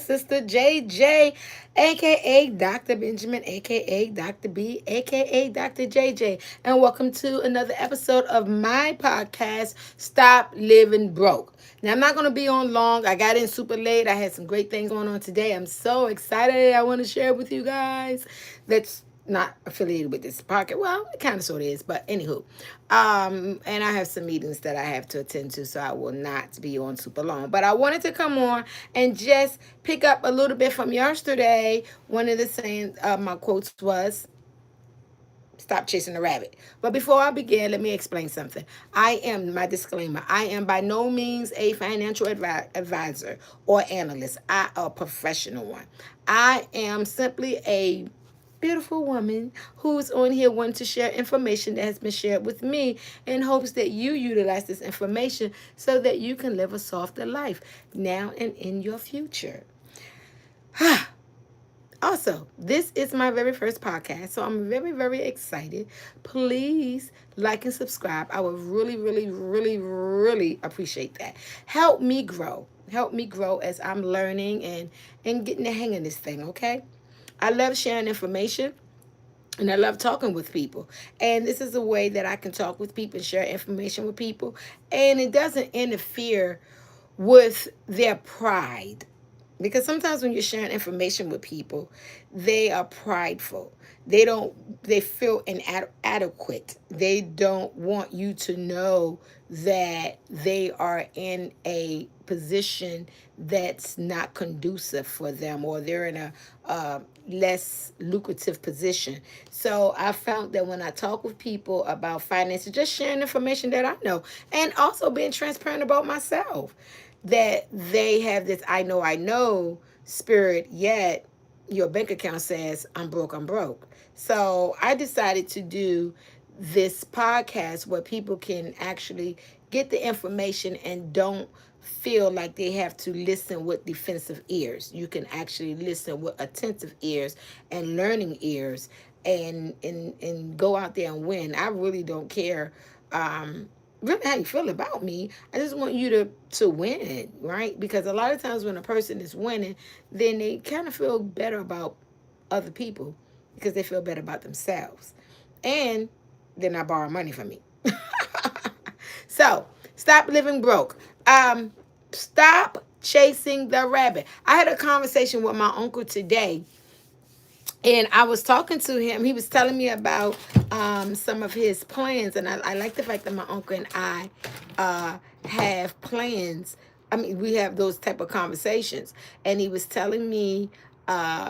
sister JJ, aka Dr. Benjamin, aka Dr. B, aka Dr. JJ. And welcome to another episode of my podcast, Stop Living Broke. Now, I'm not going to be on long. I got in super late. I had some great things going on today. I'm so excited. I want to share with you guys. That's not affiliated with this podcast. Well, it kind of sort of is, but anywho. And I have some meetings that I have to attend to, so I will not be on super long. But I wanted to come on and just pick up a little bit from yesterday. One of the saying my quotes was, stop chasing the rabbit. But before I begin, let me explain something. My disclaimer, I am by no means a financial advisor or analyst. A professional one. I am simply a beautiful woman who's on here wanting to share information that has been shared with me in hopes that you utilize this information so that you can live a softer life now and in your future. Also, this is my very first podcast, so I'm very, very excited. Please like and subscribe. I would really, really, really, really appreciate that. Help me grow. Help me grow as I'm learning and getting the hang of this thing, okay? I love sharing information. And I love talking with people. And this is a way that I can talk with people and share information with people. And it doesn't interfere with their pride. Because sometimes when you're sharing information with people, they are prideful. They feel inadequate. They don't want you to know that they are in a position that's not conducive for them, or they're in a less lucrative position. So I found that when I talk with people about finances, just sharing information that I know, and also being transparent about myself, that they have this I know spirit, yet your bank account says I'm broke. So I decided to do this podcast where people can actually get the information and don't feel like they have to listen with defensive ears. You can actually listen with attentive ears and learning ears, and go out there and win. I really don't care really how you feel about me. I just want you to win, right? Because a lot of times when a person is winning, then they kind of feel better about other people because they feel better about themselves. And they're not borrowing money from me. So, stop living broke. Stop chasing the rabbit. I had a conversation with my uncle today, and I was talking to him. He was telling me about some of his plans, and I like the fact that my uncle and I have plans. I mean, we have those type of conversations. And he was telling me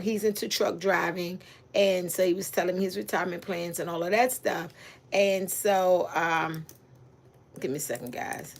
he's into truck driving, and so he was telling me his retirement plans and all of that stuff. And so, give me a second, guys.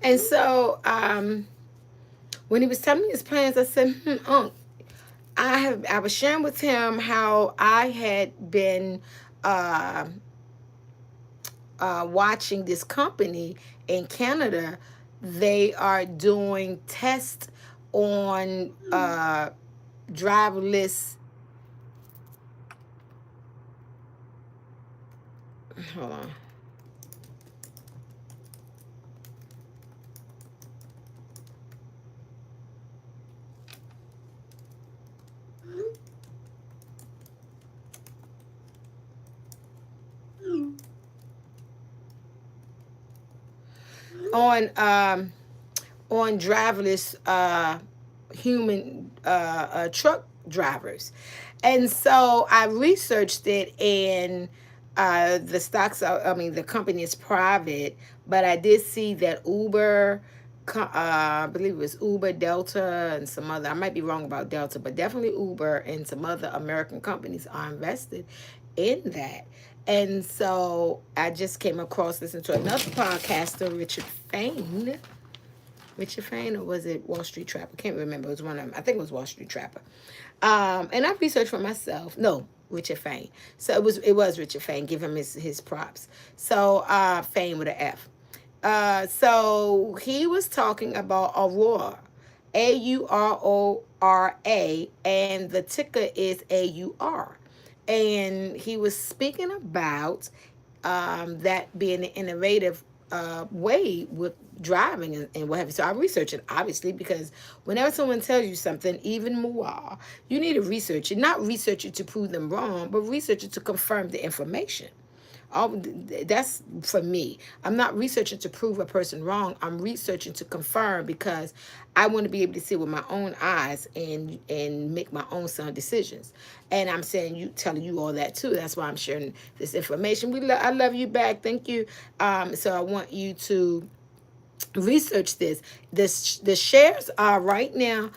And so, when he was telling me his plans, I said, Unc, I was sharing with him how I had been uh, watching this company in Canada. They are doing tests on driverless. Hold on. On driverless human truck drivers. And so I researched it, and the stocks are, I mean, the company is private, but I did see that Uber, I believe it was Uber, Delta, and some other, I might be wrong about Delta, but definitely Uber and some other American companies are invested in that. And so I just came across, listening to another podcaster, Richard Fain, Richard Fain, or was it Wall Street Trapper? I can't remember. It was one of them. I think it was Wall Street Trapper. And I researched for myself. No, Richard Fain. So it was Richard Fain. Give him his props. So Fain with an F. So he was talking about Aurora, AURORA, and the ticker is AUR. And he was speaking about that being an innovative way with driving and what have you. So I research it, obviously, because whenever someone tells you something, even more, you need to research it. Not research it to prove them wrong, but research it to confirm the information. All that's for me. I'm not researching to prove a person wrong. I'm researching to confirm because I want to be able to see with my own eyes and make my own sound decisions. And I'm saying you telling you all that too. That's why I'm sharing this information. I love you back. Thank you. So I want you to research this. The shares are right now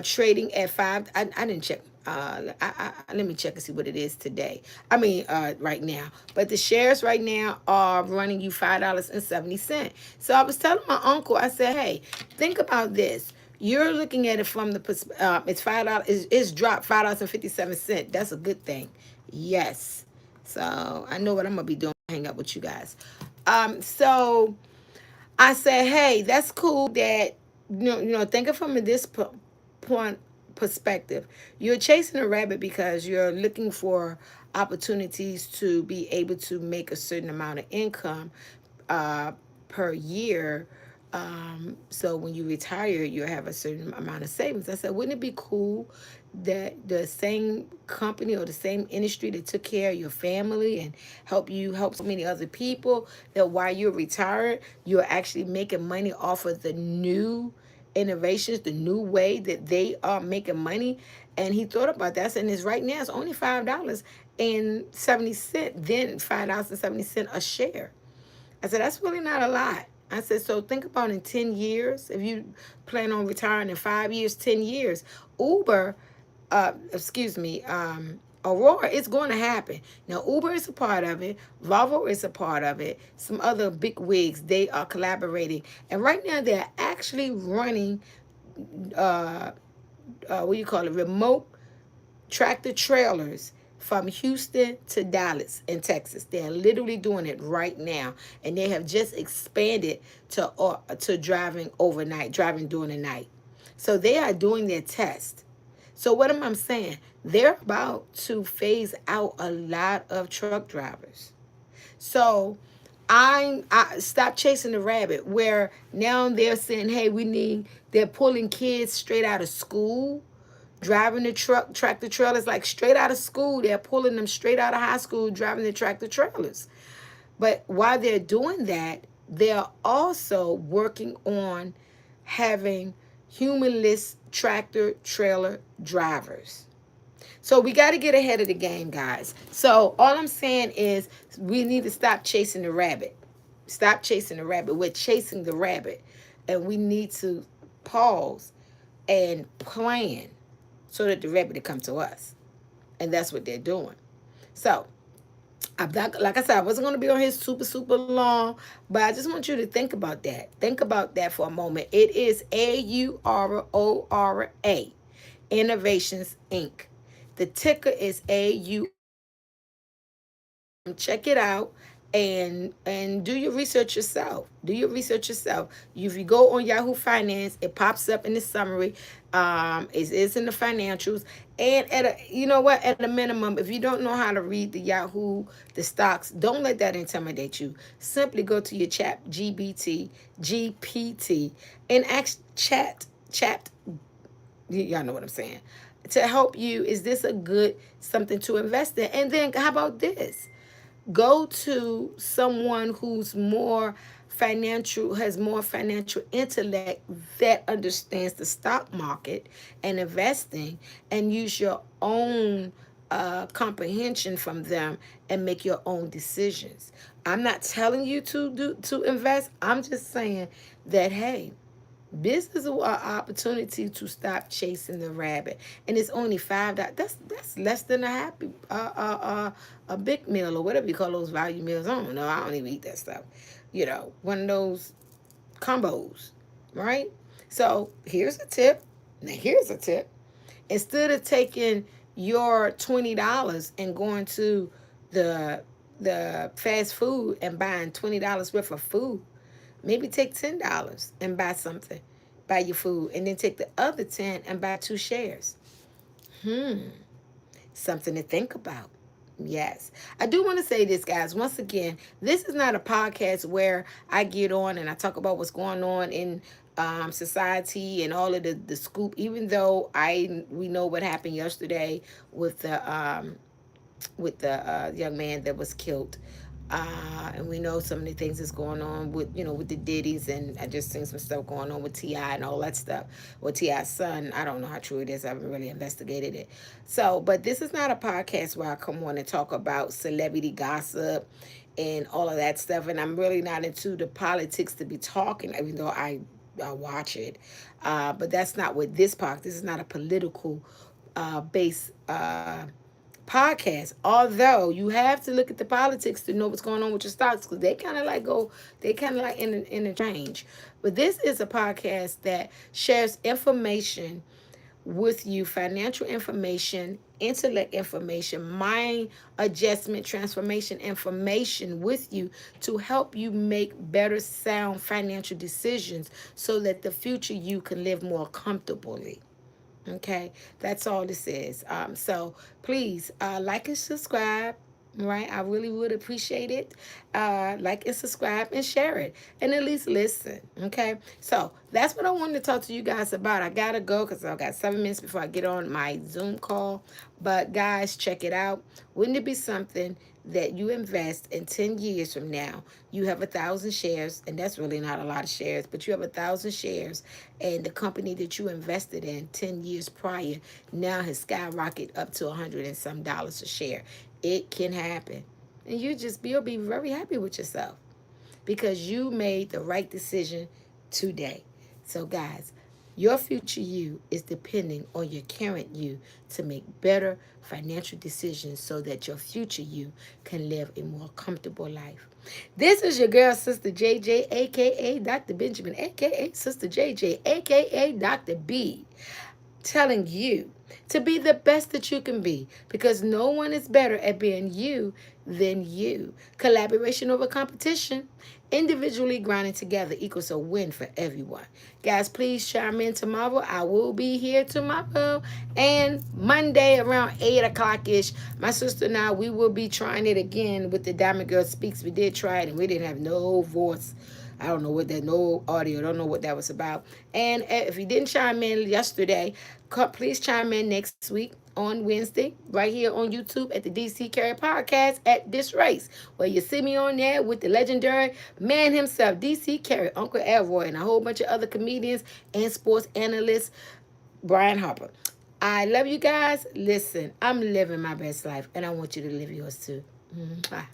trading at five. I didn't check. Let me check and see what it is today. I mean, right now. But the shares right now are running you $5.70. So I was telling my uncle, I said, hey, think about this. You're looking at it from the it's $5. It's dropped $5.57. That's a good thing. Yes. So I know what I'm gonna be doing. Hang up with you guys. So I said, hey, that's cool that, think of from this point perspective. You're chasing a rabbit because you're looking for opportunities to be able to make a certain amount of income uh, per year. So when you retire, you have a certain amount of savings. I said, wouldn't it be cool that the same company or the same industry that took care of your family and help so many other people, that while you're retired, you're actually making money off of the new innovations, the new way that they are making money. And he thought about that, and it's right now it's only $5.70, then $5.70 a share. I said, that's really not a lot. I said, so think about in 10 years, if you plan on retiring in 5 years, 10 years, Uber, Aurora, it's going to happen. Now, Uber is a part of it. Volvo is a part of it. Some other big wigs, they are collaborating. And right now, they're actually running, what do you call it, remote tractor trailers from Houston to Dallas in Texas. They're literally doing it right now, and they have just expanded to driving overnight, driving during the night. So they are doing their test. So what am I saying? They're about to phase out a lot of truck drivers. So I stopped chasing the rabbit. Where now they're saying, hey, they're pulling kids straight out of school, driving the tractor trailers, like straight out of school. They're pulling them straight out of high school, driving the tractor trailers. But while they're doing that, they're also working on having humanless tractor trailer drivers. So we got to get ahead of the game, guys. So all I'm saying is we need to stop chasing the rabbit. Stop chasing the rabbit. We're chasing the rabbit. And we need to pause and plan so that the rabbit will come to us. And that's what they're doing. So, like I said, I wasn't going to be on here super, super long, but I just want you to think about that. Think about that for a moment. It is AURORA, Innovations Inc. The ticker is AU. Check it out and do your research yourself. Do your research yourself. If you go on Yahoo Finance, it pops up in the summary. It's in the financials. And at a minimum, if you don't know how to read the stocks, don't let that intimidate you. Simply go to your GPT, and ask chat. Y'all know what I'm saying. To help you, is this a good something to invest in? And then how about this? Go to someone who's has more financial intellect, that understands the stock market and investing, and use your own comprehension from them and make your own decisions. I'm not telling you to invest. I'm just saying that, hey, this is an opportunity to stop chasing the rabbit, and it's only $5. That's less than a big meal or whatever you call those value meals. I don't know. I don't even eat that stuff. One of those combos. right? So here's a tip. Now here's a tip. Instead of taking your $20 and going to the fast food and buying $20 worth of food, maybe take $10 and buy something, buy your food, and then take the other 10 and buy 2 shares. Something to think about. Yes. I do want to say this, guys. Once again, this is not a podcast where I get on and I talk about what's going on in society and all of the scoop, even though we know what happened yesterday with the young man that was killed. And we know some of the things that's going on with the Diddy's, and I just seen some stuff going on with T.I. and all that stuff. With T.I.'s son, I don't know how true it is. I haven't really investigated it. So, but this is not a podcast where I come on and talk about celebrity gossip and all of that stuff. And I'm really not into the politics to be talking, even though I watch it. But that's not what this podcast. This is not a political based podcast. Although you have to look at the politics to know what's going on with your stocks, because they kind of like interchange. But this is a podcast that shares information with you, financial information, intellect information, mind adjustment, transformation information with you to help you make better, sound financial decisions so that the future you can live more comfortably. Okay, that's all this is. So please like and subscribe. Right, I really would appreciate it. Like and subscribe and share it, and at least listen. Okay, so that's what I wanted to talk to you guys about. I gotta go because I got 7 minutes before I get on my Zoom call. But guys, check it out. Wouldn't it be something that you invest in 10 years from now? You have 1,000 shares, and that's really not a lot of shares, but you have 1,000 shares, and the company that you invested in 10 years prior now has skyrocketed up to 100 and some dollars a share. It can happen. And you'll be very happy with yourself because you made the right decision today. So, guys, your future you is depending on your current you to make better financial decisions so that your future you can live a more comfortable life. This is your girl, Sister JJ, aka Dr. Benjamin, aka Sister JJ, aka Dr. B, telling you to be the best that you can be because no one is better at being you than you. Collaboration over competition. Individually grinding together equals a win for everyone. Guys, please chime in tomorrow. I will be here tomorrow and Monday around 8 o'clock ish. My sister and I, we will be trying it again with the Diamond Girl Speaks. We did try it and we didn't have no voice. I don't know what that, no audio, don't know what that was about. And if you didn't chime in yesterday, please chime in next week on Wednesday, right here on YouTube at the DC Carey Podcast at This Race, where you see me on there with the legendary man himself, DC Carey, Uncle Elroy, and a whole bunch of other comedians and sports analysts, Brian Harper. I love you guys. Listen, I'm living my best life, and I want you to live yours too. Bye.